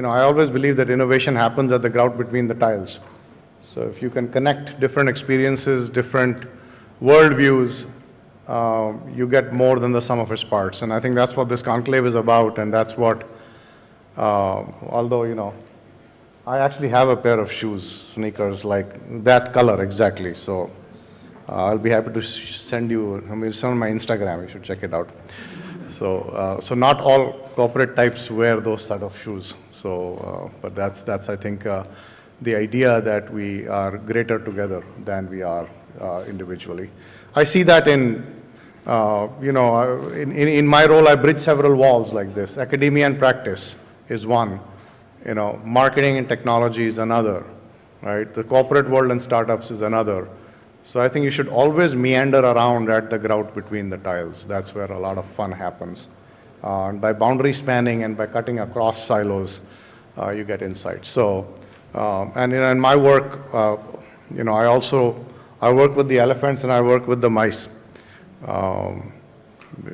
I always believe that innovation happens at the grout between the tiles. So if you can connect different experiences, different worldviews, you get more than the sum of its parts. And I think that's what this conclave is about, and that's what, although, I actually have a pair of shoes, sneakers, like that color exactly. So I'll be happy to send you, it's on my Instagram, you should check it out. So not all corporate types wear those sort of shoes. So, but that's I think, the idea that we are greater together than we are individually. I see that in my role, I bridge several walls like this. Academia and practice is one. Marketing and technology is another, right? The corporate world and startups is another. So I think you should always meander around at the grout between the tiles. That's where a lot of fun happens. And by boundary spanning and by cutting across silos, you get insights. So, and in my work, I work with the elephants and I work with the mice.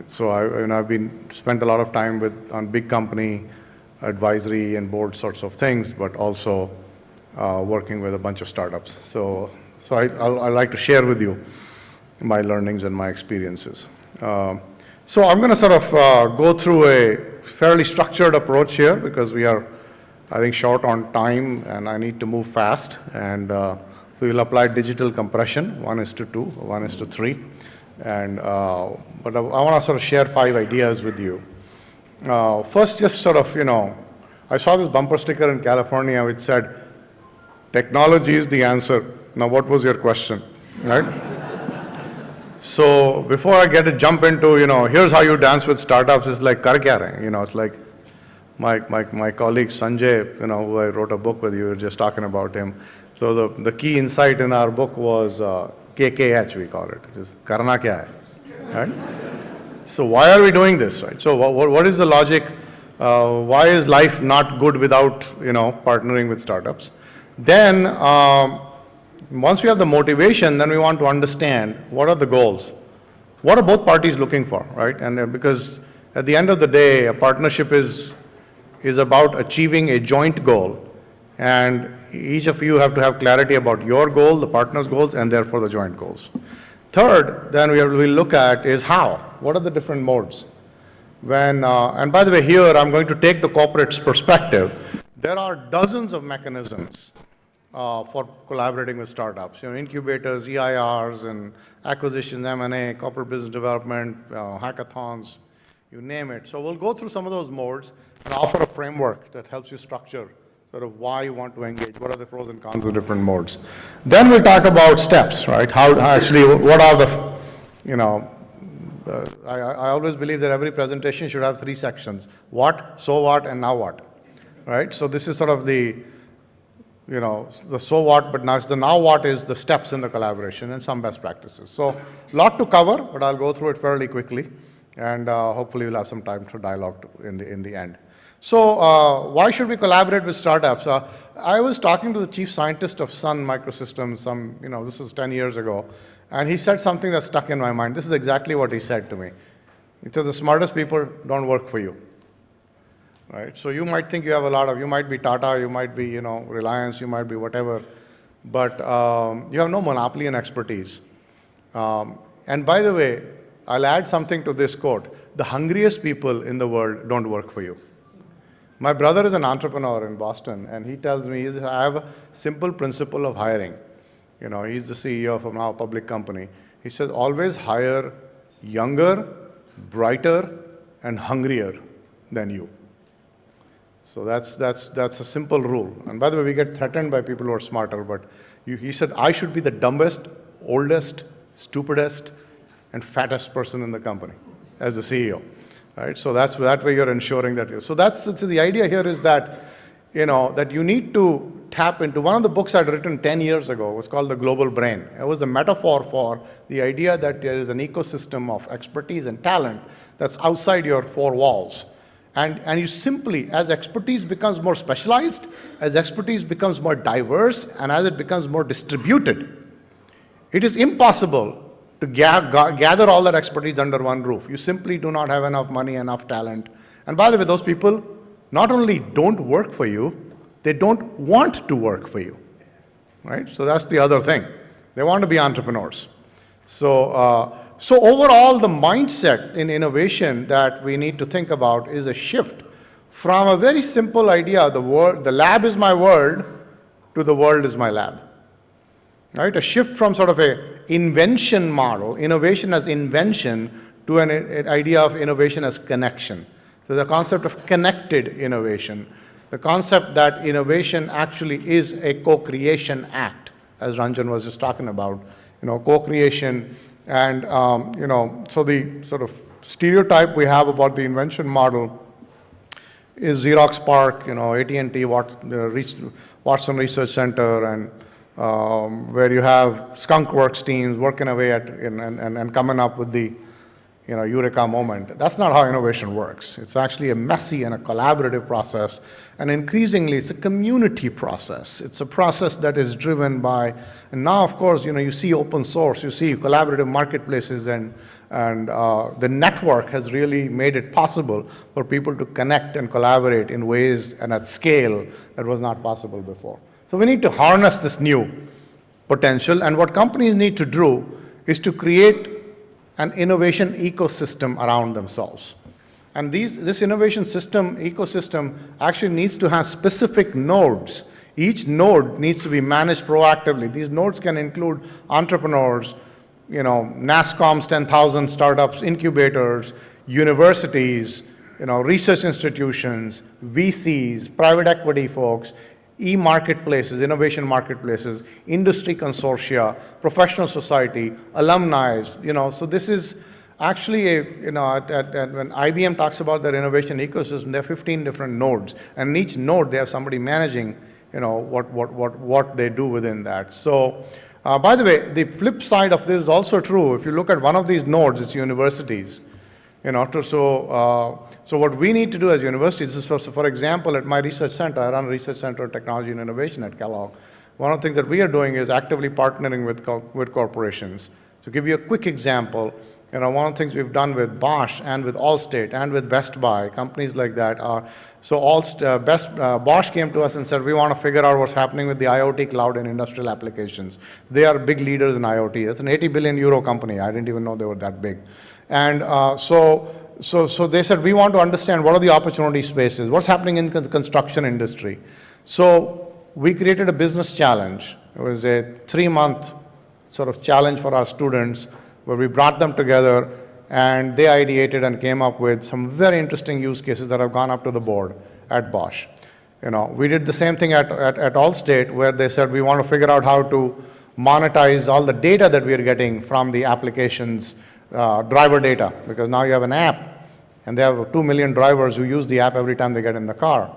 So I've spent a lot of time on big company advisory and board sorts of things, but also working with a bunch of startups. So I like to share with you my learnings and my experiences. So I'm going to sort of go through a fairly structured approach here because we are, I think, short on time and I need to move fast. And we will apply digital compression, 1:2, 1:3. And, but I want to sort of share 5 ideas with you. First, just sort of, I saw this bumper sticker in California which said, technology is the answer. Now, what was your question, right? So before I get to jump into, here's how you dance with startups, it's like, kar kya rahe? It's like my colleague Sanjay, who I wrote a book with, you were just talking about him. So the key insight in our book was KKH, we call it, which is karna kya hai, right? So why are we doing this, right? So what is the logic? Why is life not good without, partnering with startups? Then, once we have the motivation, then we want to understand what are the goals. What are both parties looking for, right? And because at the end of the day, a partnership is about achieving a joint goal. And each of you have to have clarity about your goal, the partner's goals, and therefore the joint goals. Third, then we'll look at is how. What are the different modes? And by the way, here I'm going to take the corporate's perspective. There are dozens of mechanisms for collaborating with startups. Incubators, EIRs, and acquisitions, M&A, corporate business development, hackathons, you name it. So we'll go through some of those modes and offer a framework that helps you structure sort of why you want to engage, what are the pros and cons of different modes. Then we'll talk about steps, right? What are the, I always believe that every presentation should have 3 sections. What, so what, and now what, right? So this is sort of the so what, but now what is the steps in the collaboration and some best practices. So a lot to cover, but I'll go through it fairly quickly, and hopefully we'll have some time for dialogue in the end. So why should we collaborate with startups? I was talking to the chief scientist of Sun Microsystems this was 10 years ago, and he said something that stuck in my mind. This is exactly what he said to me. He said, the smartest people don't work for you. Right? So you might think you have you might be Tata, you might be, Reliance, you might be whatever, but you have no monopoly and expertise. And by the way, I'll add something to this quote. The hungriest people in the world don't work for you. My brother is an entrepreneur in Boston, and he tells me, I have a simple principle of hiring. He's the CEO of now a public company. He says, always hire younger, brighter, and hungrier than you. So that's a simple rule. And by the way, we get threatened by people who are smarter, but he said, I should be the dumbest, oldest, stupidest, and fattest person in the company as a CEO, right? So that way you're ensuring that so the idea here is that, that you need to tap into, one of the books I'd written 10 years ago was called The Global Brain. It was a metaphor for the idea that there is an ecosystem of expertise and talent that's outside your 4 walls. And you simply, as expertise becomes more specialized, as expertise becomes more diverse, and as it becomes more distributed, it is impossible to gather all that expertise under one roof. You simply do not have enough money, enough talent. And by the way, those people not only don't work for you, they don't want to work for you, right? So that's the other thing. They want to be entrepreneurs. So overall, the mindset in innovation that we need to think about is a shift from a very simple idea, the lab is my world, to the world is my lab. Right? A shift from sort of a invention model, innovation as invention, to an idea of innovation as connection. So the concept of connected innovation, the concept that innovation actually is a co-creation act, as Ranjan was just talking about, co-creation. And so the sort of stereotype we have about the invention model is Xerox PARC, AT&T, Watson Research Center, and where you have skunk works teams working away at and coming up with the eureka moment. That's not how innovation works. It's actually a messy and a collaborative process, and increasingly it's a community process. It's a process that is driven by, and now of course you see open source, you see collaborative marketplaces, and the network has really made it possible for people to connect and collaborate in ways and at scale that was not possible before. So we need to harness this new potential, and what companies need to do is to create an innovation ecosystem around themselves. And this innovation ecosystem actually needs to have specific nodes. Each node needs to be managed proactively. These nodes can include entrepreneurs, NASSCOM's 10,000 startups, incubators, universities, research institutions, VCs, private equity folks, e-marketplaces, innovation marketplaces, industry consortia, professional society, alumni, so this is actually when IBM talks about their innovation ecosystem, there are 15 different nodes, and in each node they have somebody managing, what they do within that. So, by the way, the flip side of this is also true. If you look at one of these nodes, it's universities. So what we need to do as universities is, for example, at my research center, I run a research center of technology and innovation at Kellogg. One of the things that we are doing is actively partnering with corporations. To give you a quick example, one of the things we've done with Bosch and with Allstate and with Best Buy, companies like that are, Bosch came to us and said, we want to figure out what's happening with the IoT cloud and industrial applications. They are big leaders in IoT. It's an 80 billion euro company. I didn't even know they were that big. And so they said, we want to understand what are the opportunity spaces, what's happening in the construction industry. So we created a business challenge. It was a 3-month sort of challenge for our students where we brought them together and they ideated and came up with some very interesting use cases that have gone up to the board at Bosch. We did the same thing at Allstate, where they said, we want to figure out how to monetize all the data that we are getting from the applications, driver data, because now you have an app and they have 2 million drivers who use the app every time they get in the car.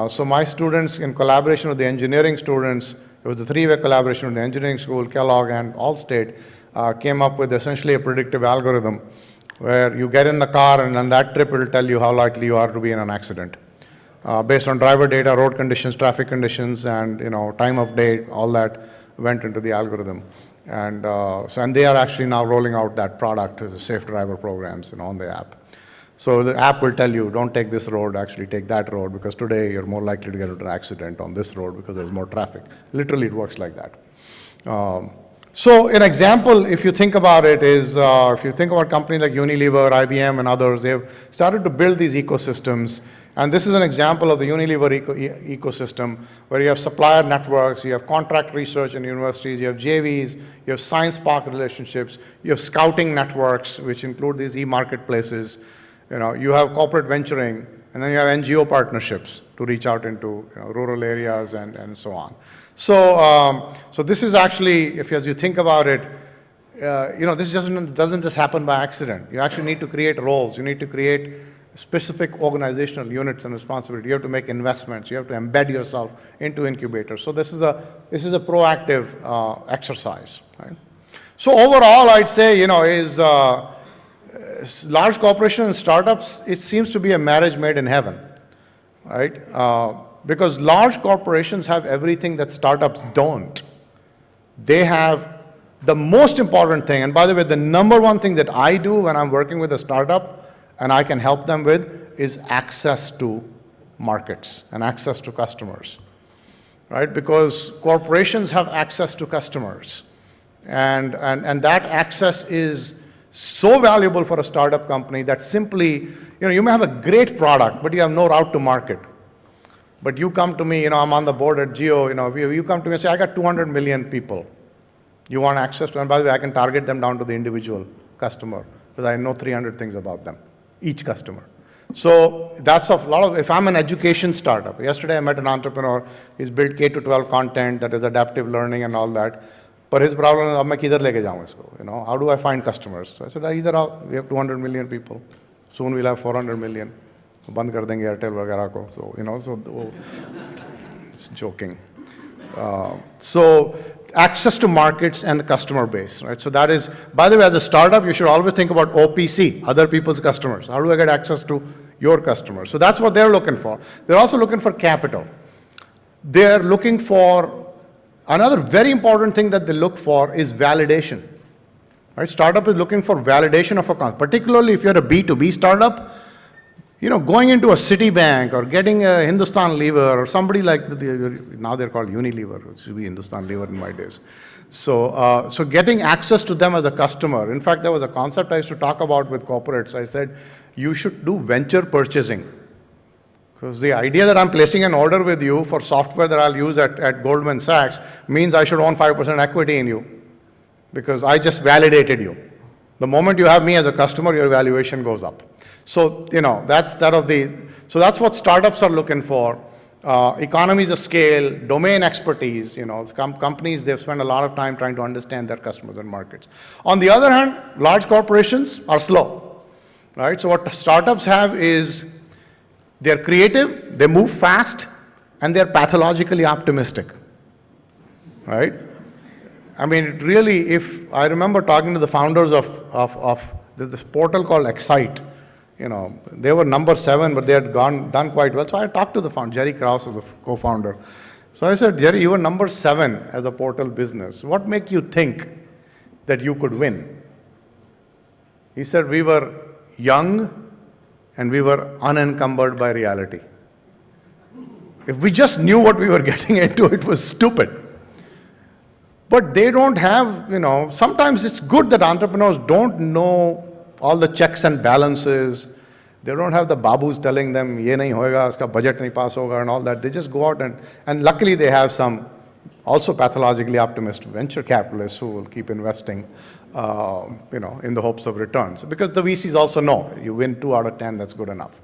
So my students, in collaboration with the engineering students, it was a 3-way collaboration with the engineering school, Kellogg and Allstate, came up with essentially a predictive algorithm where you get in the car and on that trip it will tell you how likely you are to be in an accident. Based on driver data, road conditions, traffic conditions, and time of day, all that went into the algorithm. And and they are actually now rolling out that product as a safe driver programs on the app. So the app will tell you, don't take this road, actually take that road, because today you're more likely to get into an accident on this road because there's more traffic. Literally, it works like that. So an example, if you think about it, is if you think about companies like Unilever, IBM, and others, they've started to build these ecosystems. And this is an example of the Unilever ecosystem, where you have supplier networks, you have contract research in universities, you have JVs, you have science park relationships, you have scouting networks, which include these e-marketplaces, you have corporate venturing, and then you have NGO partnerships to reach out into rural areas and so on. So, so this is actually, as you think about it, this doesn't just happen by accident. You actually need to create roles. You need to create specific organizational units and responsibility. You have to make investments. You have to embed yourself into incubators. So this is a proactive exercise. Right? So overall, I'd say large corporations and startups, it seems to be a marriage made in heaven, right? Because large corporations have everything that startups don't. They have the most important thing, and by the way, the number one thing that I do when I'm working with a startup and I can help them with is access to markets and access to customers, right? Because corporations have access to customers, and that access is so valuable for a startup company that simply, you may have a great product, but you have no route to market. But you come to me, I'm on the board at Geo, you come to me and say, I got 200 million people. You want access to, and by the way, I can target them down to the individual customer, because I know 300 things about them, each customer. So that's if I'm an education startup, yesterday I met an entrepreneur, he's built K-12 content that is adaptive learning and all that, but his problem is, मैं किधर लेके जाऊँ इसको, how do I find customers? So I said, we have 200 million people, soon we'll have 400 million, बंद कर देंगे Airtel वगैरह को, so just joking. So access to markets and customer base, right? So that is, by the way, as a startup, you should always think about OPC, other people's customers. How do I get access to your customers? So that's what they're looking for. They're also looking for capital. They're looking for, another very important thing that they look for is validation, right? Startup is looking for validation of a concept, particularly if you're a B2B startup. Going into a Citibank or getting a Hindustan Lever or somebody like, now they're called Unilever, it should be Hindustan Lever in my days. So getting access to them as a customer. In fact, there was a concept I used to talk about with corporates. I said, you should do venture purchasing. Because the idea that I'm placing an order with you for software that I'll use at Goldman Sachs means I should own 5% equity in you. Because I just validated you. The moment you have me as a customer, your valuation goes up. So, so that's what startups are looking for. Economies of scale, domain expertise, companies, they've spent a lot of time trying to understand their customers and markets. On the other hand, large corporations are slow, right? So what startups have is, they're creative, they move fast, and they're pathologically optimistic, right? I mean, really, if I remember talking to the founders of this portal called Excite, they were number 7, but they had done quite well. So I talked to the founder, Jerry Krause was the co-founder. So I said, Jerry, you were number 7 as a portal business. What make you think that you could win? He said, we were young and we were unencumbered by reality. If we just knew what we were getting into, it was stupid. But they don't have, sometimes it's good that entrepreneurs don't know all the checks and balances. They don't have the babus telling them, ye nahi hoega, iska budget nahi pass hoga and all that. They just go out and luckily they have some also pathologically optimistic venture capitalists who will keep investing, in the hopes of returns. Because the VCs also know, you win 2 out of 10, that's good enough.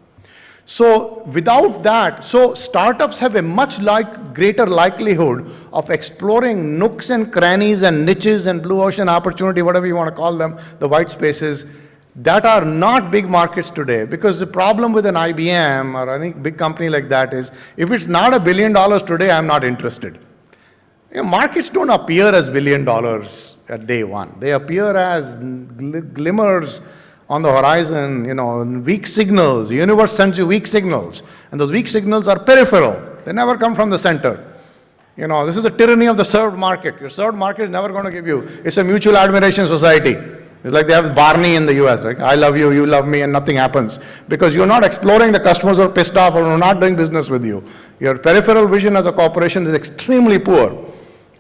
So without that, so startups have a much greater likelihood of exploring nooks and crannies and niches and blue ocean opportunity, whatever you want to call them, the white spaces, that are not big markets today. Because the problem with an IBM or any big company like that is, if it's not $1 billion today, I'm not interested. Markets don't appear as $1 billion at day one. They appear as glimmers on the horizon, weak signals. The universe sends you weak signals. And those weak signals are peripheral. They never come from the center. This is the tyranny of the served market. Your served market is never going to give you. It's a mutual admiration society. It's like they have Barney in the US, right? I love you, you love me, and nothing happens. Because you're not exploring, the customers are pissed off or are not doing business with you. Your peripheral vision as a corporation is extremely poor.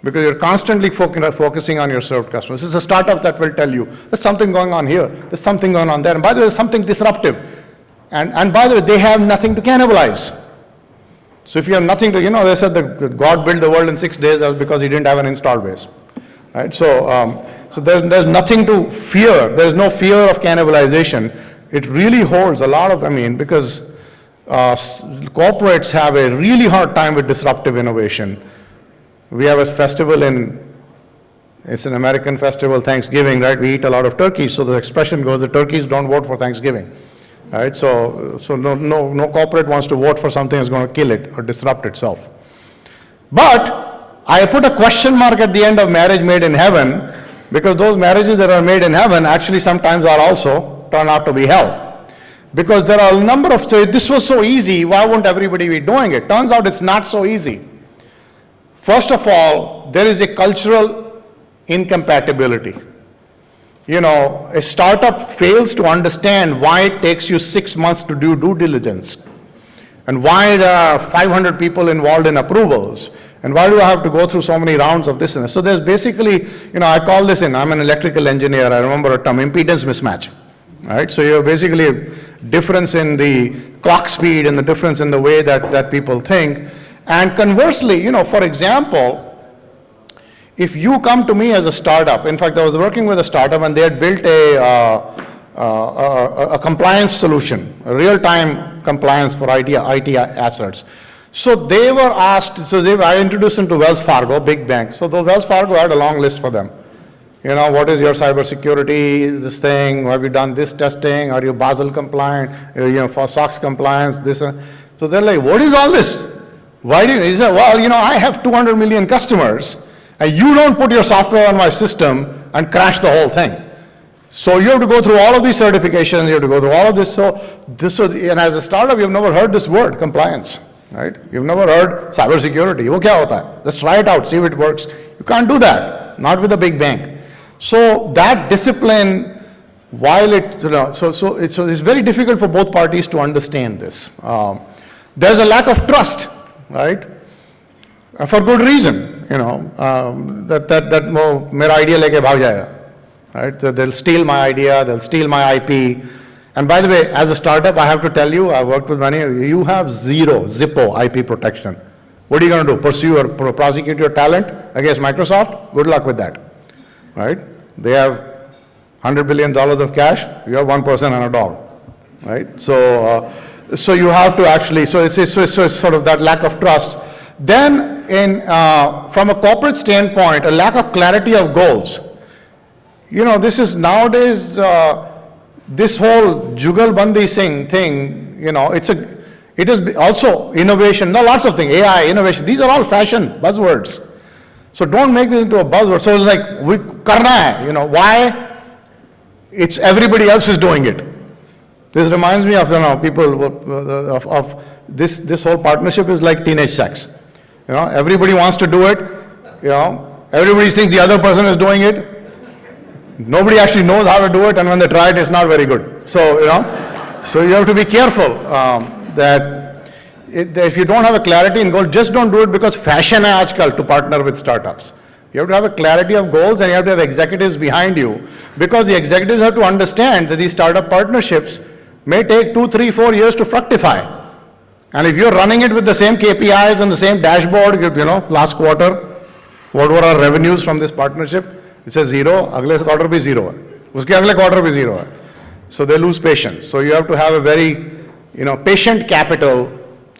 Because you're constantly focusing on your served customers. This is a startup that will tell you, there's something going on here, there's something going on there. And by the way, there's something disruptive. And by the way, they have nothing to cannibalize. So if you have nothing to, they said that God built the world in 6 days, that was because he didn't have an install base. Right? So there's nothing to fear. There's no fear of cannibalization. It really holds a lot of, because corporates have a really hard time with disruptive innovation. We have a festival it's an American festival, Thanksgiving, right? We eat a lot of turkeys, so the expression goes, the turkeys don't vote for Thanksgiving, right? So no corporate wants to vote for something that's going to kill it or disrupt itself. But I put a question mark at the end of marriage made in heaven, because those marriages that are made in heaven actually sometimes are also turn out to be hell. Because there are a number of, so if this was so easy, why won't everybody be doing it? Turns out it's not so easy. First of all, there is a cultural incompatibility. You know, a startup fails to understand why it takes you 6 months to do due diligence, and why there are 500 people involved in approvals, and why do I have to go through so many rounds of this and that? So there's basically, you know, I call this I'm an electrical engineer, I remember a term, impedance mismatch, right? So you have basically a difference in the clock speed and the difference in the way that people think. And conversely, you know, for example, if you come to me as a startup, in fact, I was working with a startup and they had built a compliance solution, a real-time compliance for IT assets. So they were asked, I introduced them to Wells Fargo, big bank. So the Wells Fargo had a long list for them. You know, what is your cybersecurity, this thing, have you done this testing, are you Basel compliant, you know, for SOX compliance, this. So they're like, what is all this? Why do you, he said, well, you know, I have 200 million customers, and you don't put your software on my system and crash the whole thing. So you have to go through all of these certifications, you have to go through all of this. And as a startup, you've never heard this word, compliance, right? You've never heard cybersecurity. Wo kya hota hai? Let's try it out, see if it works. You can't do that, not with a big bank. So that discipline, while it, you know, so it's very difficult for both parties to understand this. There's a lack of trust, right? For good reason, you know, that wo mera idea leke bhag jayega, right? So they'll steal my idea, they'll steal my IP. And by the way, as a startup, I have to tell you, I worked with many, you have zero Zippo IP protection. What are you going to do? Pursue or prosecute your talent against Microsoft? Good luck with that, right? They have $100 billion of cash, you have one person and a dog, right? So you have to actually, so it's sort of that lack of trust. Then from a corporate standpoint, a lack of clarity of goals. You know, this is nowadays, this whole jugalbandi thing, you know, it is also innovation, no, lots of things, AI, innovation, these are all fashion, buzzwords. So don't make this into a buzzword. So it's like, we karna hai, you know, why? It's everybody else is doing it. This reminds me of, you know, people, of this whole partnership is like teenage sex. You know, everybody wants to do it, you know, everybody thinks the other person is doing it. Nobody actually knows how to do it, and when they try it, it's not very good. So, you know, so you have to be careful that if you don't have a clarity in goal, just don't do it because fashion hai aajkal to partner with startups. You have to have a clarity of goals, and you have to have executives behind you, because the executives have to understand that these startup partnerships may take 2, 3, 4 years to fructify. And if you're running it with the same KPIs and the same dashboard, you know, last quarter, what were our revenues from this partnership? It says 0, agle quarter bhi 0 hai. Uske agle quarter bhi 0 hai. So they lose patience. So you have to have a very, you know, patient capital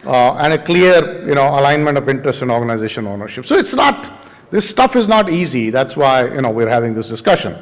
and a clear, you know, alignment of interest in organization ownership. So it's not, this stuff is not easy. That's why, you know, we're having this discussion.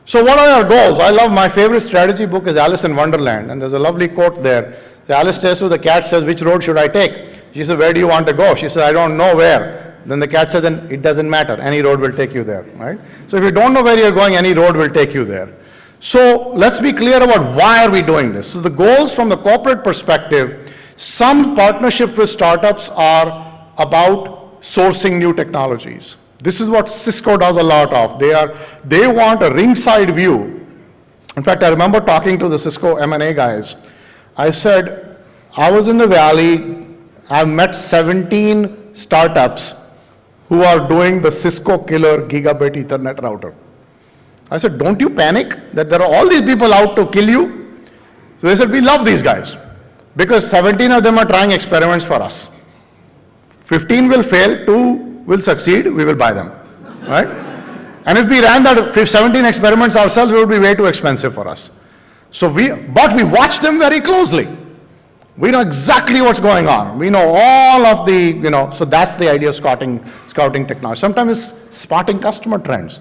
So what are our goals? I love, my favorite strategy book is Alice in Wonderland, and there's a lovely quote there. Alice says to the cat, says, which road should I take? She said, where do you want to go? She said, I don't know where. Then the cat said, then it doesn't matter. Any road will take you there, right? So if you don't know where you're going, any road will take you there. So let's be clear about why are we doing this. So the goals from the corporate perspective, some partnerships with startups are about sourcing new technologies. This is what Cisco does a lot of. They want a ringside view. In fact, I remember talking to the Cisco M&A guys. I said, I was in the Valley, I've met 17 startups who are doing the Cisco killer gigabit Ethernet router. I said, don't you panic that there are all these people out to kill you? So they said, we love these guys because 17 of them are trying experiments for us. 15 will fail, 2 will succeed, we will buy them, right? And if we ran that 17 experiments ourselves, it would be way too expensive for us. But we watch them very closely. We know exactly what's going on. We know all of the, you know, so that's the idea of scouting technology. Sometimes it's spotting customer trends,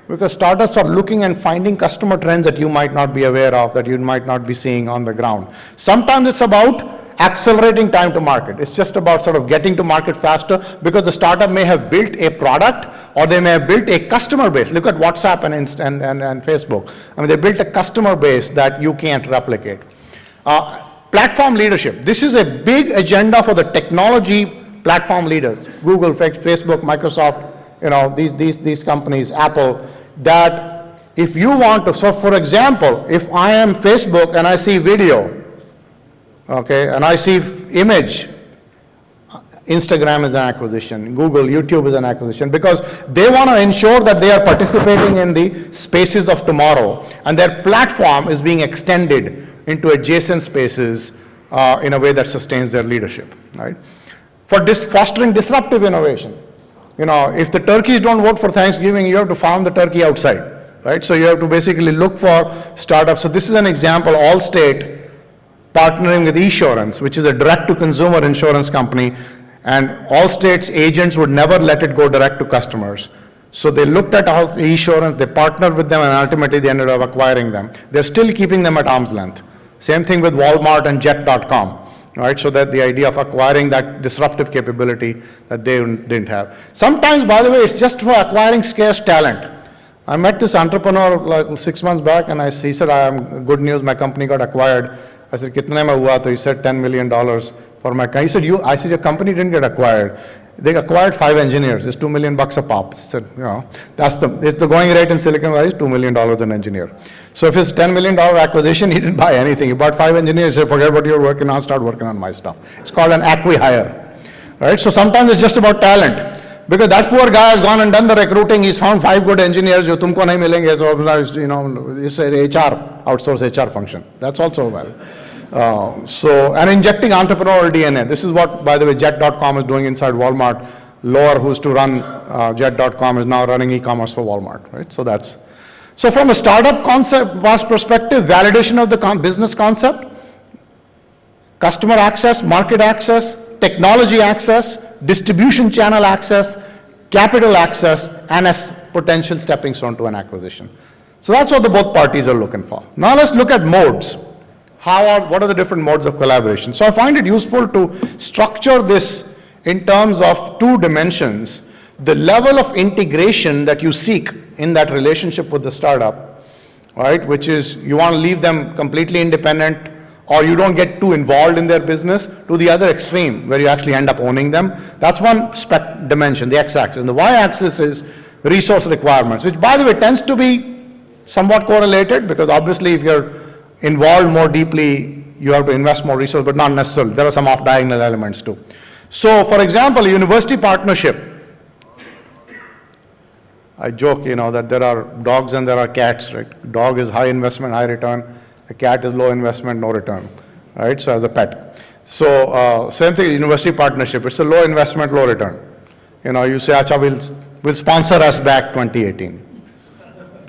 because startups are looking and finding customer trends that you might not be aware of, that you might not be seeing on the ground. Sometimes it's about accelerating time to market. It's just about sort of getting to market faster, because the startup may have built a product or they may have built a customer base. Look at WhatsApp and Facebook. I mean, they built a customer base that you can't replicate. Platform leadership. This is a big agenda for the technology platform leaders. Google, Facebook, Microsoft, these companies, Apple, that if you want to, so for example, if I am Facebook and I see video, okay, and I see image, Instagram is an acquisition, Google, YouTube is an acquisition, because they want to ensure that they are participating in the spaces of tomorrow, and their platform is being extended into adjacent spaces in a way that sustains their leadership, right? For fostering disruptive innovation. If the turkeys don't vote for Thanksgiving, you have to farm the turkey outside, right? So you have to basically look for startups. So this is an example, Allstate partnering with Esurance, which is a direct-to-consumer insurance company, and Allstate's agents would never let it go direct to customers. So they looked at Esurance, they partnered with them, and ultimately they ended up acquiring them. They're still keeping them at arm's length. Same thing with Walmart and Jet.com, right? So that the idea of acquiring that disruptive capability that they didn't have. Sometimes, by the way, it's just for acquiring scarce talent. I met this entrepreneur like 6 months back, and he said, good news, my company got acquired. I said, kitne mein hua? So he said, $10 million for my company. He said, I said, your company didn't get acquired. They acquired 5 engineers. It's $2 million a pop. He said, it's the going rate in Silicon Valley is $2 million an engineer. So if it's $10 million acquisition, he didn't buy anything. He bought 5 engineers. He said, forget what you're working on, start working on my stuff. It's called an acqui-hire, right? So sometimes it's just about talent. Because that poor guy has gone and done the recruiting, he's found 5 good engineers, jo tumko nahi milenge, so it's an HR, outsource HR function. That's also well. And injecting entrepreneurial DNA. This is what, by the way, Jet.com is doing inside Walmart. Lower, who's to run Jet.com, is now running e-commerce for Walmart, right? So from a startup concept perspective, validation of the business concept, customer access, market access, technology access, distribution channel access, capital access, and a potential stepping stone to an acquisition. So that's what both parties are looking for. Now let's look at modes. What are the different modes of collaboration? So I find it useful to structure this in terms of 2 dimensions. The level of integration that you seek in that relationship with the startup, right, which is you want to leave them completely independent, or you don't get too involved in their business, to the other extreme, where you actually end up owning them. That's one dimension, the x-axis. And the y-axis is resource requirements, which, by the way, tends to be somewhat correlated, because obviously if you're involved more deeply, you have to invest more resources, but not necessarily. There are some off-diagonal elements too. So, for example, a university partnership. I joke, that there are dogs and there are cats, right? Dog is high investment, high return. A cat is low investment, no return, right? So as a pet. So same thing, university partnership. It's a low investment, low return. You say, acha, we'll sponsor us back 2018.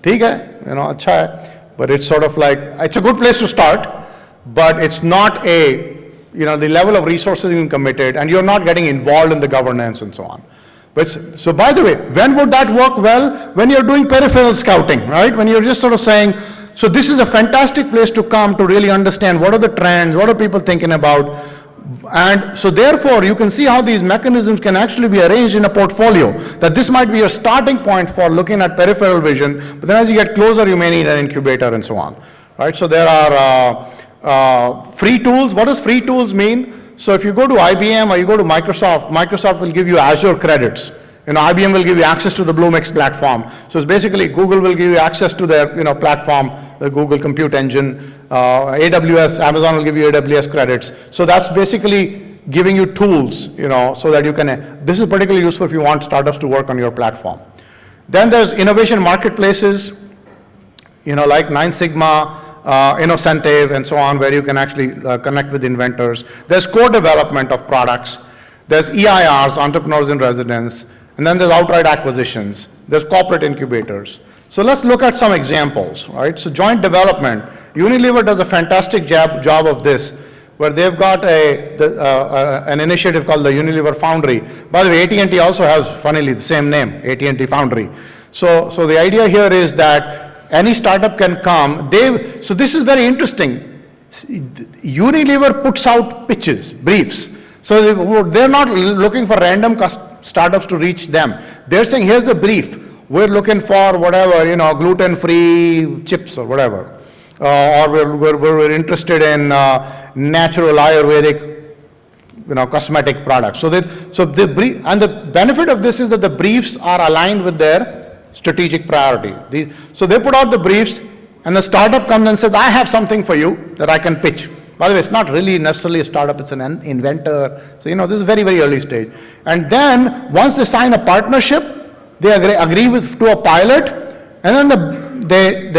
ठीक है, अच्छा है. But it's sort of like, it's a good place to start, but it's not the level of resources you've committed, and you're not getting involved in the governance and so on. So by the way, when would that work well? When you're doing peripheral scouting, right? When you're just sort of saying, so this is a fantastic place to come to really understand what are the trends, what are people thinking about, and so therefore you can see how these mechanisms can actually be arranged in a portfolio, that this might be your starting point for looking at peripheral vision, but then as you get closer you may need an incubator and so on, right? So there are free tools. What does free tools mean? So if you go to IBM or you go to Microsoft will give you Azure credits. IBM will give you access to the Bluemix platform. So it's basically Google will give you access to their platform, the Google Compute Engine. AWS, Amazon will give you AWS credits. So that's basically giving you tools, so that you can. This is particularly useful if you want startups to work on your platform. Then there's innovation marketplaces, like Nine Sigma, Innocentive, and so on, where you can actually connect with inventors. There's co-development of products. There's EIRs, entrepreneurs in residence. And then there's outright acquisitions. There's corporate incubators. So let's look at some examples, right? So joint development. Unilever does a fantastic job of this, where they've got an initiative called the Unilever Foundry. By the way, AT&T also has, funnily, the same name, AT&T Foundry. So the idea here is that any startup can come. So this is very interesting. Unilever puts out pitches, briefs. So they're not looking for random startups to reach them. They're saying, here's the brief. We're looking for whatever, gluten-free chips or whatever. Or we're interested in natural Ayurvedic, cosmetic products. So the brief, and the benefit of this is that the briefs are aligned with their strategic priority. So they put out the briefs, and the startup comes and says, I have something for you that I can pitch. By the way, it's not really necessarily a startup, it's an inventor. So, this is very, very early stage. And then, once they sign a partnership, they agree to a pilot, and then they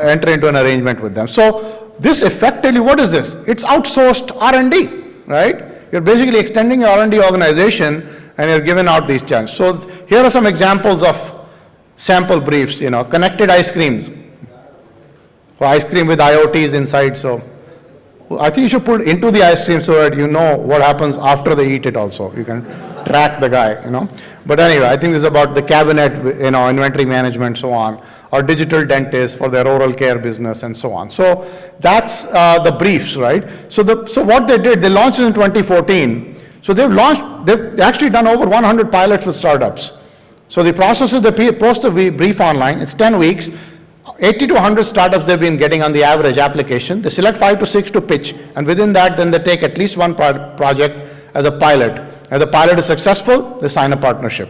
enter into an arrangement with them. So, this effectively, what is this? It's outsourced R&D, right? You're basically extending your R&D organization, and you're giving out these chances. So, here are some examples of sample briefs, connected ice creams. So ice cream with IoTs inside, so I think you should put into the ice cream so that you know what happens after they eat it also. You can track the guy, But anyway, I think this is about the cabinet, inventory management, so on, or digital dentists for their oral care business and so on. So that's the briefs, right? So what they did, they launched it in 2014. So they've actually done over 100 pilots with startups. So the process is they post a brief online, it's 10 weeks, 80 to 100 startups they've been getting on the average application. They select 5 to 6 to pitch, and within that, then they take at least one project as a pilot. If the pilot is successful, they sign a partnership.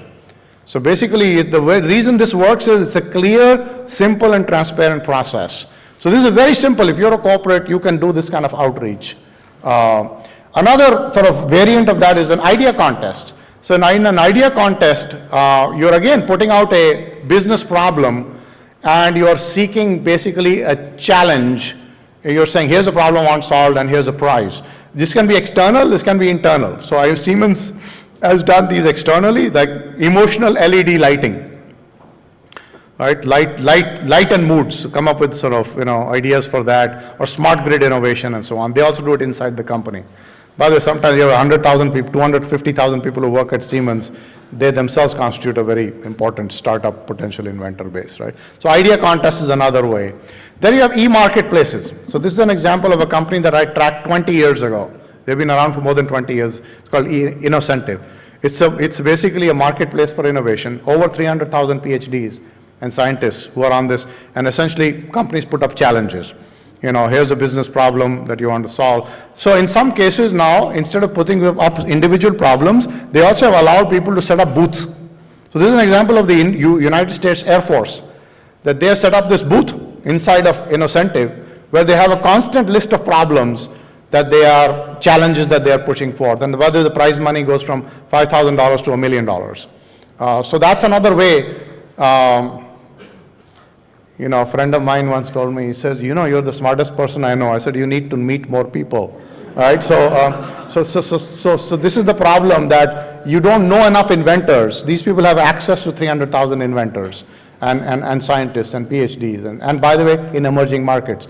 So basically, the reason this works is it's a clear, simple, and transparent process. So this is very simple. If you're a corporate, you can do this kind of outreach. Another sort of variant of that is an idea contest. So in an idea contest, you're again putting out a business problem, and you're seeking basically a challenge. You're saying, here's a problem I want solved, and here's a prize. This can be external, this can be internal. So Siemens has done these externally, like emotional LED lighting, right? Light and moods, come up with sort of, ideas for that, or smart grid innovation and so on. They also do it inside the company. By the way, sometimes you have 100,000 people, 250,000 people who work at Siemens. They themselves constitute a very important startup potential inventor base, right? So idea contest is another way. Then you have e-marketplaces. So this is an example of a company that I tracked 20 years ago. They've been around for more than 20 years. It's called Innocentive. It's basically a marketplace for innovation. Over 300,000 PhDs and scientists who are on this, and essentially companies put up challenges. Here's a business problem that you want to solve. So in some cases now, instead of putting up individual problems, they also have allowed people to set up booths. So this is an example of the United States Air Force, that they have set up this booth inside of Innocentive, where they have a constant list of problems that they are, challenges that they are pushing forth, and whether the prize money goes from $5,000 to $1 million. So that's another way. A friend of mine once told me, he says, you're the smartest person I know. I said, you need to meet more people, right? So this is the problem, that you don't know enough inventors. These people have access to 300,000 inventors and scientists and PhDs. And by the way, in emerging markets,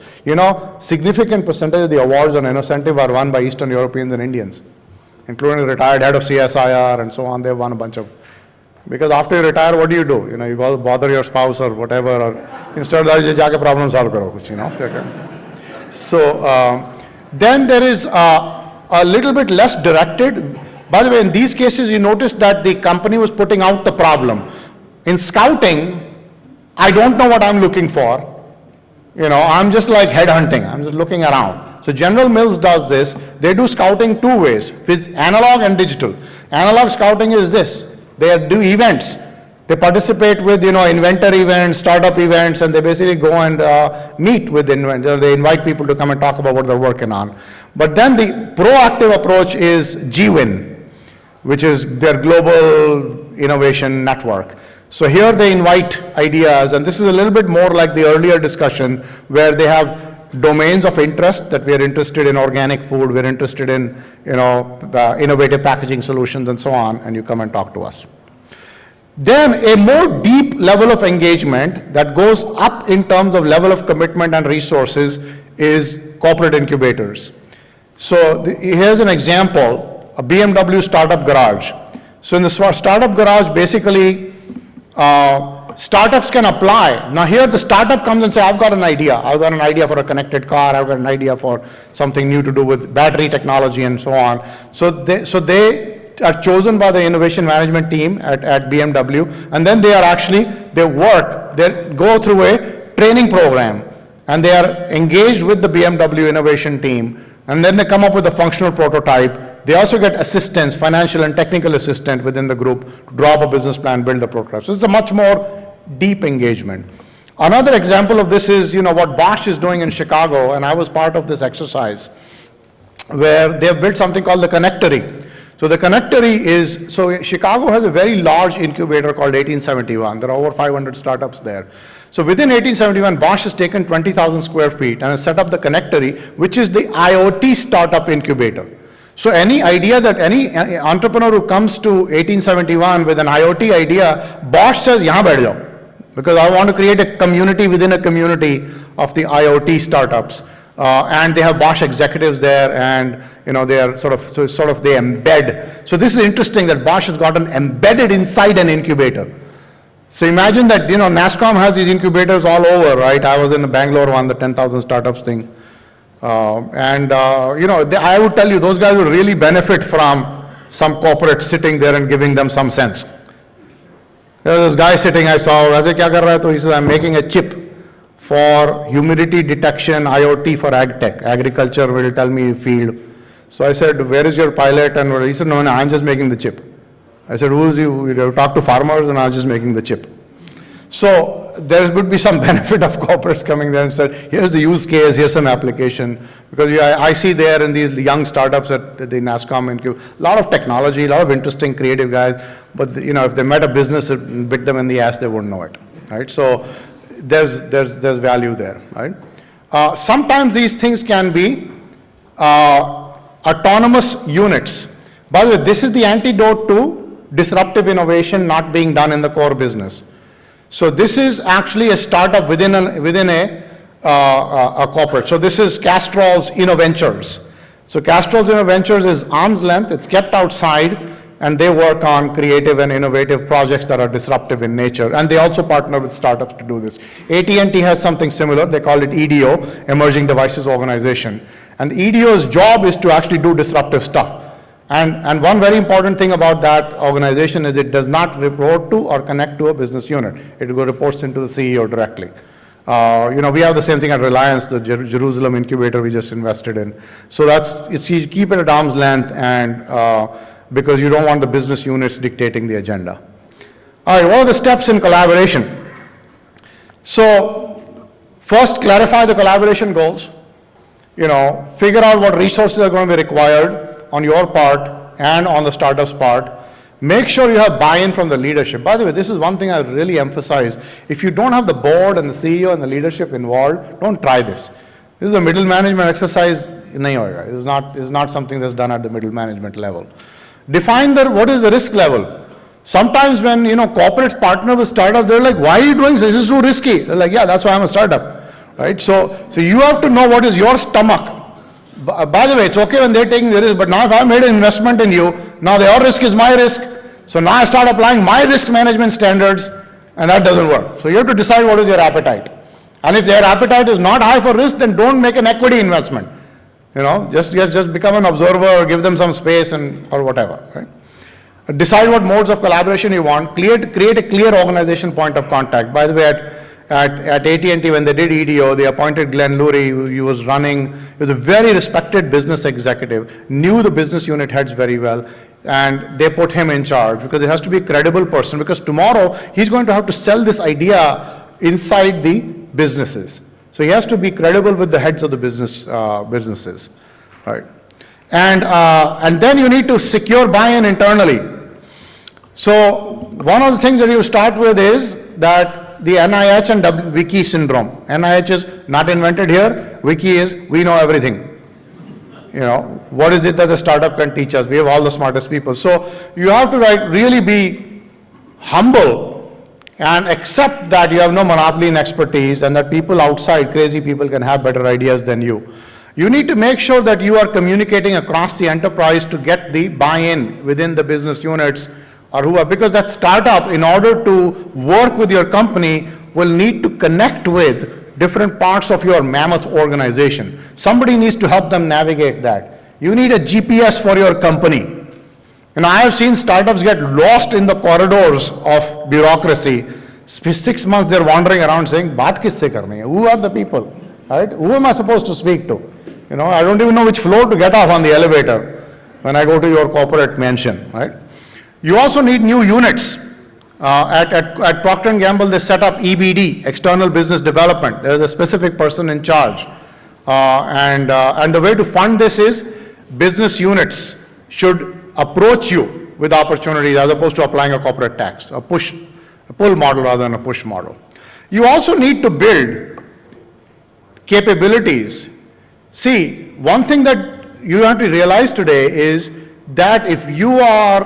significant percentage of the awards on Innocentive are won by Eastern Europeans and Indians, including the retired head of CSIR and so on. They've won a bunch of. Because after you retire, what do? You go bother your spouse or whatever, or instead of that, you just problem solve karo, So then there is a little bit less directed. By the way, in these cases, you notice that the company was putting out the problem. In scouting, I don't know what I'm looking for. I'm just like headhunting. I'm just looking around. So General Mills does this. They do scouting two ways, analog and digital. Analog scouting is this. They do events. They participate with, inventor events, startup events, and they basically go and meet with inventors. They invite people to come and talk about what they're working on. But then the proactive approach is GWIN, which is their global innovation network. So here they invite ideas, and this is a little bit more like the earlier discussion, where they have domains of interest, that we are interested in organic food, we're interested in the innovative packaging solutions and so on, and you come and talk to us. Then a more deep level of engagement that goes up in terms of level of commitment and resources is corporate incubators. So here's an example, a BMW startup garage. So in the startup garage, basically startups can apply. Now here the startup comes and says, I've got an idea. I've got an idea for a connected car. I've got an idea for something new to do with battery technology and so on. So they are chosen by the innovation management team at BMW, and then they go through a training program, and they are engaged with the BMW innovation team, and then they come up with a functional prototype. They also get assistance, financial and technical assistance within the group to draw up a business plan, build the prototype. So it's a much more deep engagement. Another example of this is, what Bosch is doing in Chicago, and I was part of this exercise, where they have built something called the Connectory. So the Connectory so Chicago has a very large incubator called 1871. There are over 500 startups there. So within 1871, Bosch has taken 20,000 square feet and has set up the Connectory, which is the IoT startup incubator. So any idea that any entrepreneur who comes to 1871 with an IoT idea, Bosch says, yahan baith jao, because I want to create a community within a community of the IoT startups. And they have Bosch executives there, and they are they embed. So this is interesting that Bosch has gotten embedded inside an incubator. So imagine that NASSCOM has these incubators all over, right? I was in the Bangalore one, the 10,000 startups thing, I would tell you those guys would really benefit from some corporate sitting there and giving them some sense. There was this guy sitting, I saw, "Aise kya kar raha hai?" So he says, "I'm making a chip for humidity detection, IoT for ag tech. Agriculture will tell me field." So I said, "Where is your pilot?" And he said, "No, I'm just making the chip." I said, "Who is you? You talk to farmers," and I'm just making the chip. So there would be some benefit of corporates coming there and said, "Here's the use case, here's some application." Because I see there in these young startups at the NASSCOM, a lot of technology, a lot of interesting, creative guys. But if they met a business and bit them in the ass, they wouldn't know it, right? So there's value there, right? Sometimes these things can be autonomous units. By the way, this is the antidote to disruptive innovation not being done in the core business. So this is actually a startup within a corporate. So this is Castrol's Innoventures. So Castrol's Innoventures is arm's length. It's kept outside, and they work on creative and innovative projects that are disruptive in nature. And they also partner with startups to do this. AT&T has something similar. They call it EDO, Emerging Devices Organization. And the EDO's job is to actually do disruptive stuff. And one very important thing about that organization is it does not report to or connect to a business unit. It reports into the CEO directly. We have the same thing at Reliance, the Jerusalem incubator we just invested in. So you keep it at arm's length, and because you don't want the business units dictating the agenda. All right, what are the steps in collaboration? So first, clarify the collaboration goals. Figure out what resources are going to be required on your part and on the startup's part. Make sure you have buy-in from the leadership. By the way, this is one thing I really emphasize. If you don't have the board and the CEO and the leadership involved, don't try this. This is a middle management exercise. It's not something that's done at the middle management level. Define what is the risk level. Sometimes when corporates partner with startups, they're like, "Why are you doing this? This is too risky." They're like, "Yeah, that's why I'm a startup." Right? So you have to know what is your stomach. By the way, it's okay when they're taking the risk, but now if I made an investment in you, now your risk is my risk. So now I start applying my risk management standards, and that doesn't work. So you have to decide what is your appetite. And if their appetite is not high for risk, then don't make an equity investment. Just become an observer or give them some space or whatever. Right? Decide what modes of collaboration you want. Create a clear organization point of contact. By the way, at AT&T, when they did EDO, they appointed Glenn Lurie. He was a very respected business executive, knew the business unit heads very well, and they put him in charge because it has to be a credible person, because tomorrow he's going to have to sell this idea inside the businesses. So he has to be credible with the heads of the businesses, right? And then you need to secure buy-in internally. So one of the things that you start with is that the NIH and Wiki syndrome. NIH is not invented here. Wiki is we know everything. What is it that the startup can teach us? We have all the smartest people. So you have to really be humble and accept that you have no monopoly in expertise and that people outside, crazy people, can have better ideas than you. You need to make sure that you are communicating across the enterprise to get the buy-in within the business units or who, because that startup, in order to work with your company, will need to connect with different parts of your mammoth organization. Somebody needs to help them navigate that. You need a GPS for your company. And I have seen startups get lost in the corridors of bureaucracy. 6 months they're wandering around saying, "Baat kisse karni hai? Who are the people? Right? Who am I supposed to speak to? I don't even know which floor to get off on the elevator when I go to your corporate mansion." Right? You also need new units. At Procter & Gamble, they set up EBD, External Business Development. There's a specific person in charge. And the way to fund this is business units should approach you with opportunities as opposed to applying a corporate tax, a pull model rather than a push model. You also need to build capabilities. See, one thing that you have to realize today is that if you are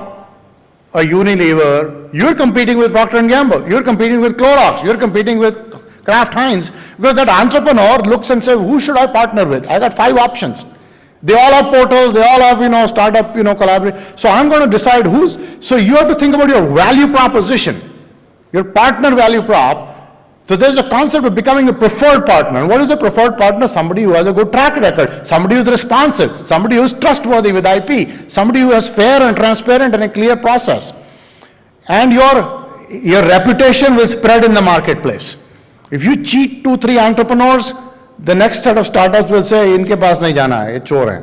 a Unilever, you're competing with Procter & Gamble, you're competing with Clorox, you're competing with Kraft Heinz, because that entrepreneur looks and says, who should I partner with? I got 5 options. They all have portals, they all have, startup, collaboration. So I'm going to decide who's, so you have to think about your value proposition, your partner value prop. So there's a concept of becoming a preferred partner. And what is a preferred partner? Somebody who has a good track record, somebody who's responsive, somebody who's trustworthy with IP, somebody who is fair and transparent and a clear process. And your reputation will spread in the marketplace. If you cheat 2-3 entrepreneurs, the next set of startups will say, "Inke paas nahi jana hai, ye chor hai."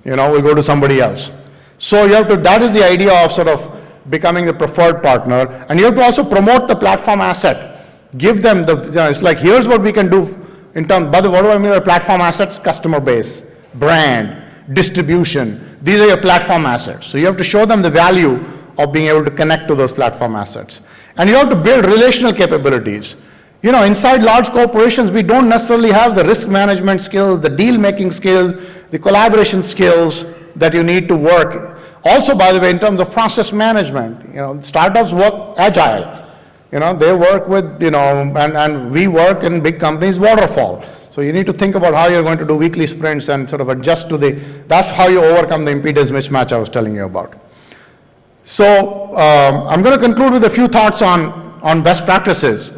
We'll go to somebody else. So that is the idea of sort of becoming the preferred partner. And you have to also promote the platform asset. Give them it's like, here's what we can do in terms, what do I mean by platform assets? Customer base, brand, distribution. These are your platform assets. So you have to show them the value of being able to connect to those platform assets. And you have to build relational capabilities. Inside large corporations, we don't necessarily have the risk management skills, the deal-making skills, the collaboration skills that you need to work. Also, by the way, in terms of process management, startups work agile. They work with, and we work in big companies waterfall. So you need to think about how you're going to do weekly sprints and sort of adjust to that's how you overcome the impedance mismatch I was telling you about. So I'm going to conclude with a few thoughts on best practices.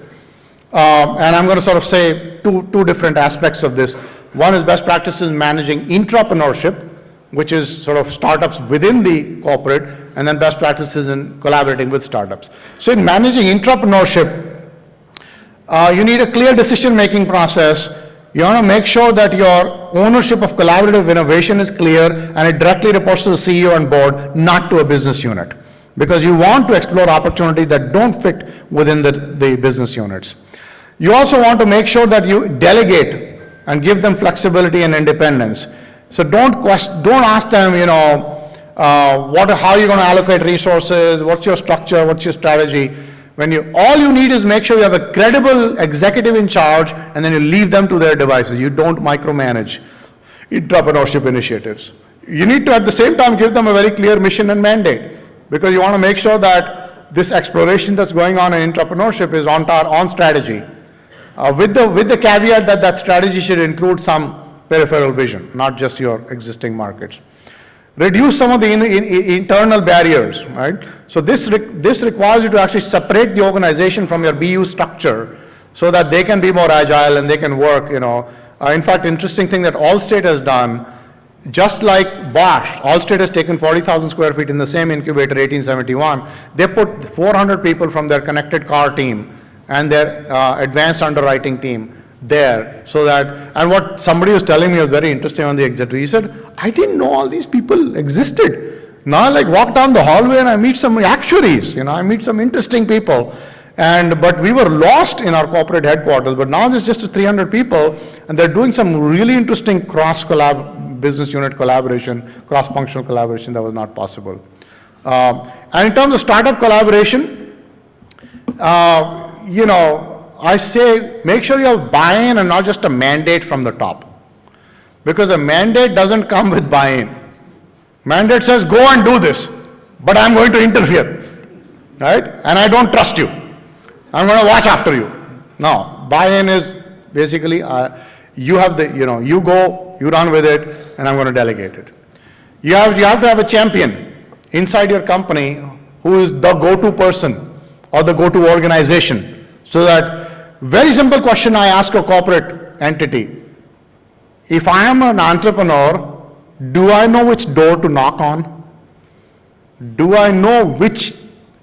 And I'm going to sort of say two different aspects of this. One is best practices managing intrapreneurship, which is sort of startups within the corporate, and then best practices in collaborating with startups. So in managing intrapreneurship, you need a clear decision-making process. You want to make sure that your ownership of collaborative innovation is clear and it directly reports to the CEO and board, not to a business unit, because you want to explore opportunities that don't fit within the business units. You also want to make sure that you delegate and give them flexibility and independence. So don't ask them, how are you going to allocate resources, what's your structure, what's your strategy. All you need is make sure you have a credible executive in charge, and then you leave them to their devices. You don't micromanage intrapreneurship initiatives. You need to, at the same time, give them a very clear mission and mandate, because you want to make sure that this exploration that's going on in intrapreneurship is on strategy, with the caveat that strategy should include some peripheral vision, not just your existing markets. Reduce some of the internal barriers, right? So this requires you to actually separate the organization from your BU structure so that they can be more agile and they can work, In fact, interesting thing that Allstate has done, just like Bosch, Allstate has taken 40,000 square feet in the same incubator, 1871. They put 400 people from their connected car team and their advanced underwriting team there, so that, and what somebody was telling me was very interesting on the executive. He said, I didn't know all these people existed. Now I walk down the hallway and I meet some actuaries, I meet some interesting people. But we were lost in our corporate headquarters, but now there's just 300 people, and they're doing some really interesting business unit collaboration, cross-functional collaboration that was not possible. And in terms of startup collaboration, I say make sure you have buy-in and not just a mandate from the top, because a mandate doesn't come with buy-in. Mandate says, go and do this, but I'm going to interfere, right? And I don't trust you. I'm going to watch after you. No, buy-in is basically you have you go, you run with it, and I'm going to delegate it. You have to have a champion inside your company who is the go-to person or the go-to organization. So that, very simple question I ask a corporate entity. If I am an entrepreneur, do I know which door to knock on? Do I know which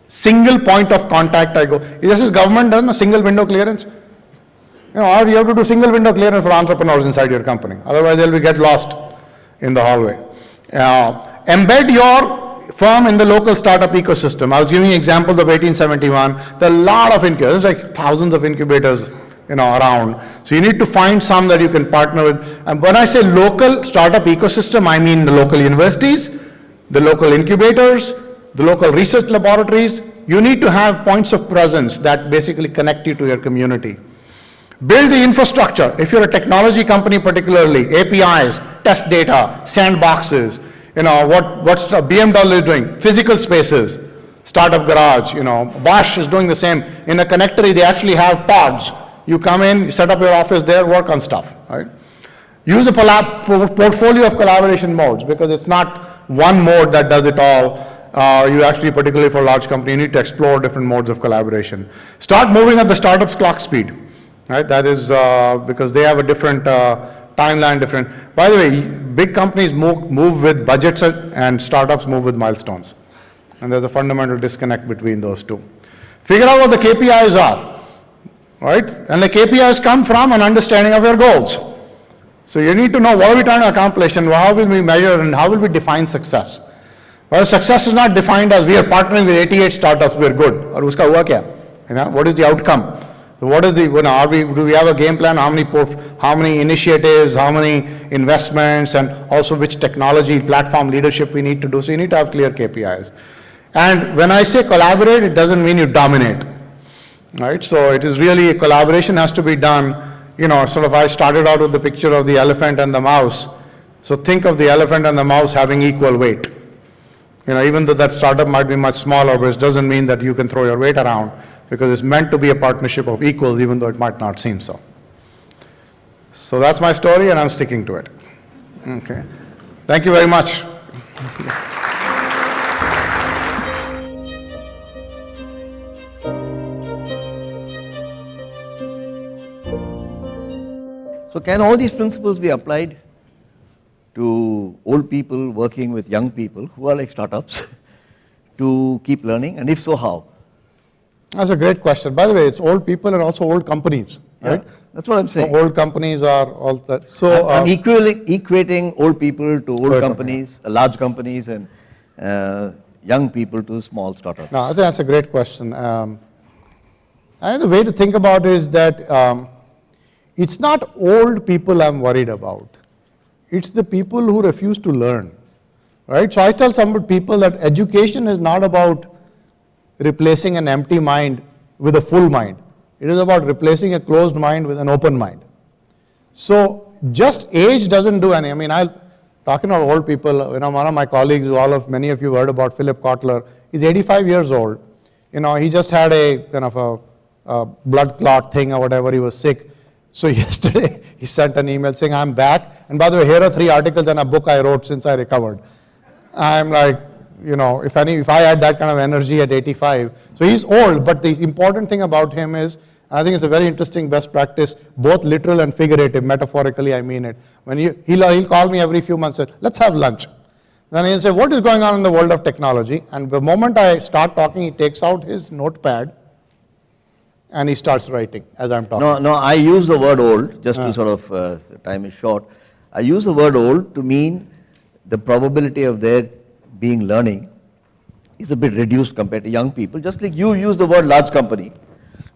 single point of contact I go? This is government done a single window clearance. Or you have to do single window clearance for entrepreneurs inside your company. Otherwise, they'll get lost in the hallway. Embed your firm in the local startup ecosystem. I was giving examples of 1871. There are a lot of incubators, like thousands of incubators, around. So you need to find some that you can partner with. And when I say local startup ecosystem, I mean the local universities, the local incubators, the local research laboratories. You need to have points of presence that basically connect you to your community. Build the infrastructure. If you're a technology company particularly, APIs, test data, sandboxes, what's BMW doing? Physical spaces, startup garage, Bosch is doing the same. In a connectory, they actually have pods. You come in, you set up your office there, work on stuff, right? Use a portfolio of collaboration modes, because it's not one mode that does it all. You actually, particularly for a large company, you need to explore different modes of collaboration. Start moving at the startup's clock speed, right? That is because they have a different timeline, different. By the way, big companies move with budgets and startups move with milestones. And there's a fundamental disconnect between those two. Figure out what the KPIs are. Right? And the KPIs come from an understanding of your goals. So you need to know what are we trying to accomplish and how will we measure and how will we define success. Well, success is not defined as we are partnering with 88 startups, we are good. Or uska hua kya? What is the outcome? So what is the, do we have a game plan? How many initiatives, how many investments, and also which technology platform leadership we need to do. So you need to have clear KPIs. And when I say collaborate, it doesn't mean you dominate. Right, so it is really, collaboration has to be done, sort of I started out with the picture of the elephant and the mouse. So think of the elephant and the mouse having equal weight. Even though that startup might be much smaller, but it doesn't mean that you can throw your weight around, because it's meant to be a partnership of equals, even though it might not seem so. So that's my story, and I'm sticking to it. Okay. Thank you very much. So can all these principles be applied to old people working with young people who are like startups to keep learning? And if so, how? That's a great question. By the way, it's old people and also old companies, right? Yeah, that's what I'm saying. So old companies are all that. So I'm equating old people to old companies, large companies, and young people to small startups. No, I think that's a great question. I think the way to think about it is that it's not old people I'm worried about. It's the people who refuse to learn, right? So I tell some people that education is not about replacing an empty mind with a full mind. It is about replacing a closed mind with an open mind. So just age doesn't do anything. I mean, talking about old people, one of my colleagues, many of you heard about Philip Kotler. He's 85 years old. He just had a kind of a blood clot thing or whatever. He was sick. So yesterday he sent an email saying, I'm back. And by the way, here are 3 articles and a book I wrote since I recovered. I'm like, if I had that kind of energy at 85. So he's old, but the important thing about him is, I think it's a very interesting best practice, both literal and figurative, metaphorically I mean it. When he'll call me every few months and say, let's have lunch. Then he'll say, what is going on in the world of technology? And the moment I start talking, he takes out his notepad and he starts writing as I'm talking. No, I use the word old, just to sort of, time is short. I use the word old to mean the probability of their being learning is a bit reduced compared to young people. Just like you use the word large company,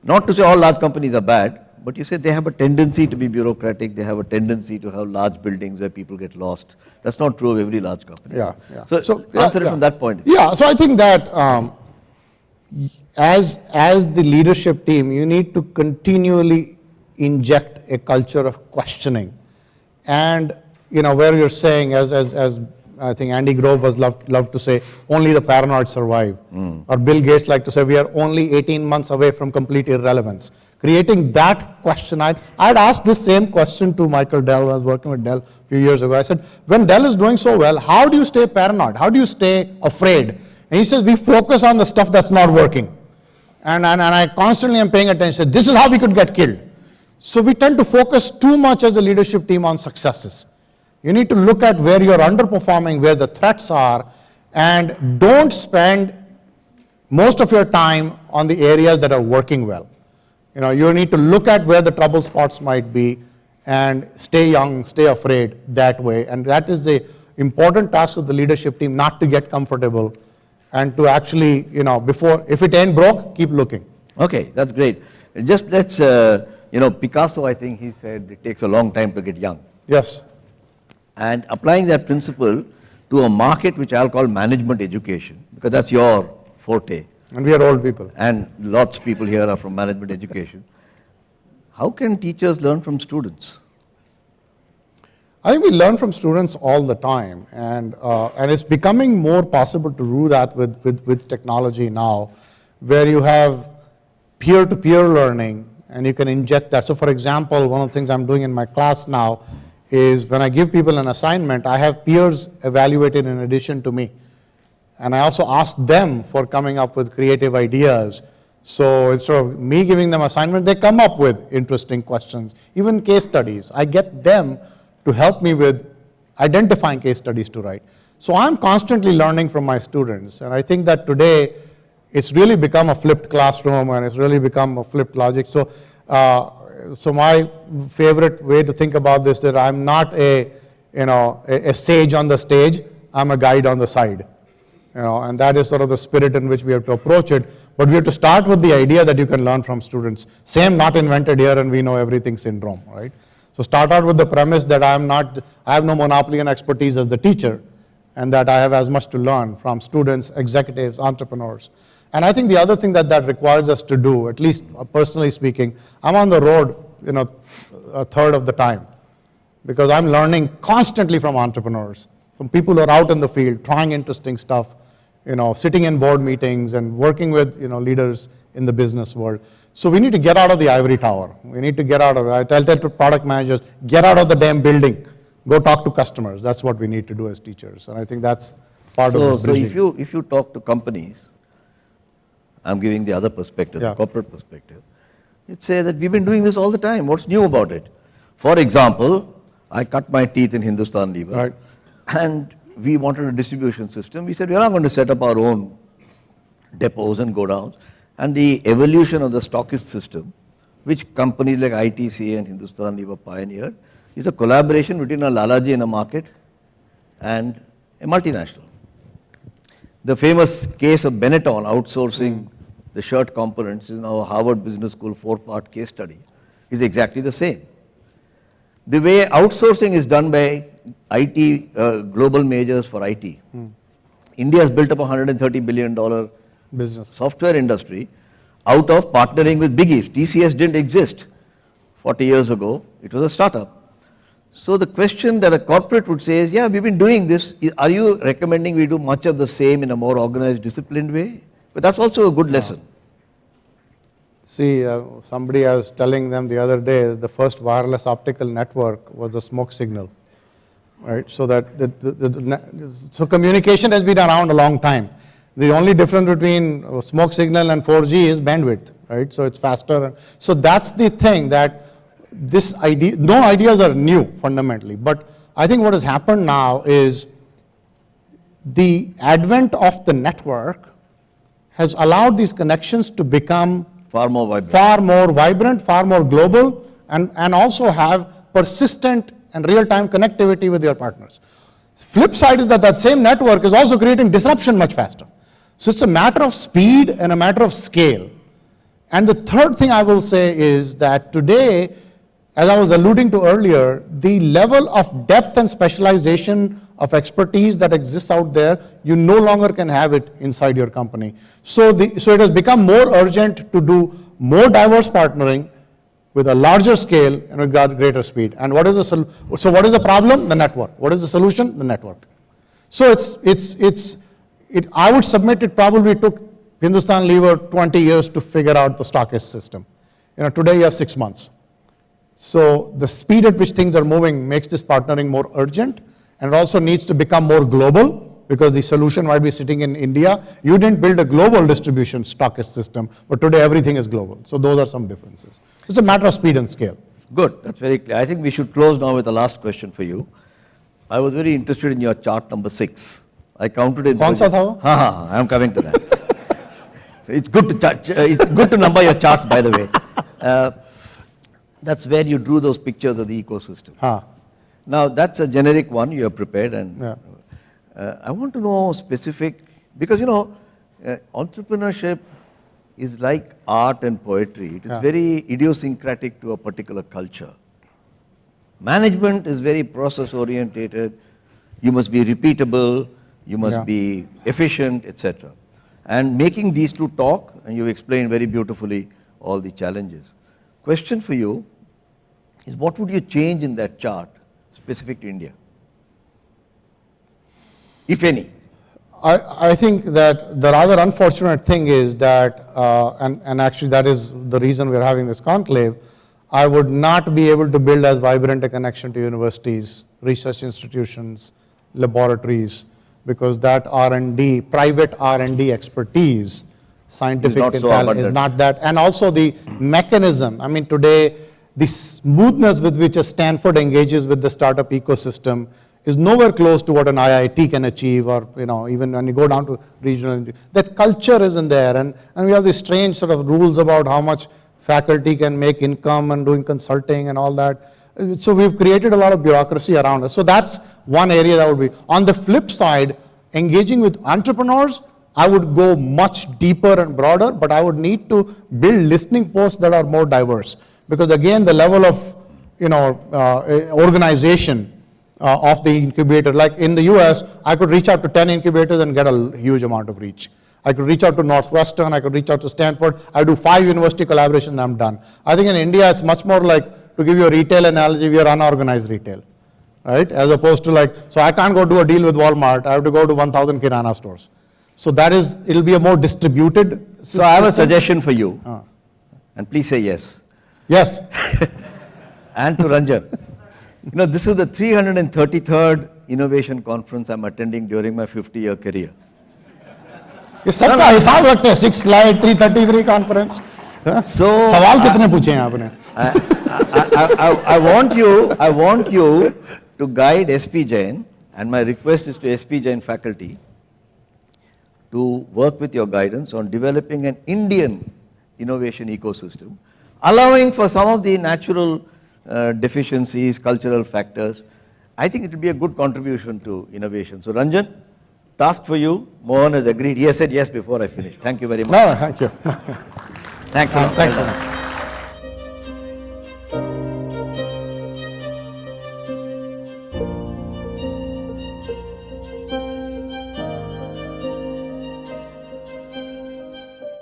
not to say all large companies are bad, but you say they have a tendency to be bureaucratic, they have a tendency to have large buildings where people get lost. That's not true of every large company. Yeah. So answer it from that point. Yeah, so I think that as the leadership team, you need to continually inject a culture of questioning. And, where you're saying, as I think Andy Grove was loved to say, only the paranoid survive. Or Bill Gates liked to say, we are only 18 months away from complete irrelevance. Creating that question, I'd asked this same question to Michael Dell. I was working with Dell a few years ago. I said, when Dell is doing so well, how do you stay paranoid? How do you stay afraid? And he says, we focus on the stuff that's not working. And I constantly am paying attention. This is how we could get killed. So we tend to focus too much as a leadership team on successes. You need to look at where you're underperforming, where the threats are, and don't spend most of your time on the areas that are working well. You need to look at where the trouble spots might be and stay young, stay afraid that way. And that is the important task of the leadership team, not to get comfortable and to actually, if it ain't broke, keep looking. Okay, that's great. Just let's, Picasso, I think he said it takes a long time to get young. Yes. And applying that principle to a market which I'll call management education, because that's your forte. And we are old people. And lots of people here are from management education. How can teachers learn from students? I think we learn from students all the time, and it's becoming more possible to do that with technology now, where you have peer-to-peer learning, and you can inject that. So for example, one of the things I'm doing in my class now is when I give people an assignment, I have peers evaluated in addition to me. And I also ask them for coming up with creative ideas. So instead of me giving them assignment, they come up with interesting questions, even case studies. I get them to help me with identifying case studies to write. So I'm constantly learning from my students. And I think that today, it's really become a flipped classroom, and it's really become a flipped logic. So, so my favorite way to think about this is that I'm not a sage on the stage, I'm a guide on the side. And that is sort of the spirit in which we have to approach it. But we have to start with the idea that you can learn from students. Same not invented here and we know everything syndrome, right? So start out with the premise that I have no monopoly and expertise as the teacher, and that I have as much to learn from students, executives, entrepreneurs. And I think the other thing that requires us to do, at least personally speaking, I'm on the road, a third of the time, because I'm learning constantly from entrepreneurs, from people who are out in the field, trying interesting stuff, sitting in board meetings and working with, leaders in the business world. So we need to get out of the ivory tower. We need to get out of it. I tell to product managers, get out of the damn building. Go talk to customers. That's what we need to do as teachers. And I think that's part of the bridging. So if you talk to companies, I'm giving the other perspective, Yeah. the corporate perspective, you'd say that we've been doing this all the time. What's new about it? For example, I cut my teeth in Hindustan Lever. Right. And we wanted a distribution system. We said, we're not going to set up our own depots and godowns. And the evolution of the stockist system, which companies like ITC and Hindustan Lever pioneered, is a collaboration between a Lalaji in a market and a multinational. The famous case of Benetton outsourcing the shirt components is now a Harvard Business School 4-part case study, is exactly the same. The way outsourcing is done by IT, global majors for IT. India has built up a $130 billion Business. software industry out of partnering with biggies. TCS didn't exist 40 years ago. It was a startup. So the question that a corporate would say is, yeah, we've been doing this. Are you recommending we do much of the same in a more organized, disciplined way? But that's also a good lesson. See, somebody I was telling them the other day, the first wireless optical network was a smoke signal, right? So that so communication has been around a long time. The only difference between smoke signal and 4G is bandwidth, right? So it's faster. So that's the thing, that this idea, no ideas are new fundamentally, but I think what has happened now is the advent of the network has allowed these connections to become Far more vibrant. far more global, and also have persistent and real-time connectivity with your partners. Flip side is that that same network is also creating disruption much faster. So it's a matter of speed and a matter of scale. And the third thing I will say is that today, as I was alluding to earlier, the level of depth and specialization of expertise that exists out there, you no longer can have it inside your company. So it has become more urgent to do more diverse partnering with a larger scale and with greater speed. And what is the problem? The network. What is the solution? The network. So I would submit it probably took Hindustan Lever 20 years to figure out the stockist system. Today you have 6 months. So the speed at which things are moving makes this partnering more urgent, and it also needs to become more global because the solution might be sitting in India. You didn't build a global distribution stockist system, but today everything is global. So those are some differences. It's a matter of speed and scale. Good, that's very clear. I think we should close now with the last question for you. I was very interested in your chart number 6. I counted it. कौन सा था वो? I am coming to that. It's good to number your charts, by the way. That's where you drew those pictures of the ecosystem. Now that's a generic one you have prepared, and I want to know specific, because entrepreneurship is like art and poetry. It is very idiosyncratic to a particular culture. Management is very process orientated. You must be repeatable, you must be efficient, etc. And making these two talk, and you explained very beautifully all the challenges. Question for you is, what would you change in that chart specific to India, if any? I think that the rather unfortunate thing is that, and actually that is the reason we're having this conclave, I would not be able to build as vibrant a connection to universities, research institutions, laboratories, because that R&D, private R&D expertise, scientific intelligence is not that. And also the mechanism, I mean today, the smoothness with which a Stanford engages with the startup ecosystem is nowhere close to what an IIT can achieve, or even when you go down to regional, that culture isn't there, and we have these strange sort of rules about how much faculty can make income and doing consulting and all that. So we've created a lot of bureaucracy around us. So that's one area that would be. On the flip side, engaging with entrepreneurs, I would go much deeper and broader, but I would need to build listening posts that are more diverse. Because again, the level of organization of the incubator, like in the US, I could reach out to 10 incubators and get a huge amount of reach. I could reach out to Northwestern, I could reach out to Stanford, I do 5 university collaborations and I'm done. I think in India, it's much more like, to give you a retail analogy, we are unorganized retail, right? As opposed to like, so I can't go do a deal with Walmart, I have to go to 1,000 Kirana stores. So that is, it'll be a more distributed system. So I have a suggestion for you, and please say yes. Yes. And to Ranjan. This is the 333rd innovation conference I'm attending during my 50-year career. ये सबका हिसाब रखते हैं 6 slide 333 conference. So सवाल कितने पूछे हैं आपने? I want you to guide SP Jain, and my request is to SP Jain faculty to work with your guidance on developing an Indian innovation ecosystem, allowing for some of the natural deficiencies, cultural factors. I think it will be a good contribution to innovation. So Ranjan, task for you. Mohan has agreed. He has said yes before I finished. Thank you very much. No, thank you. Thanks a lot. Thanks a lot.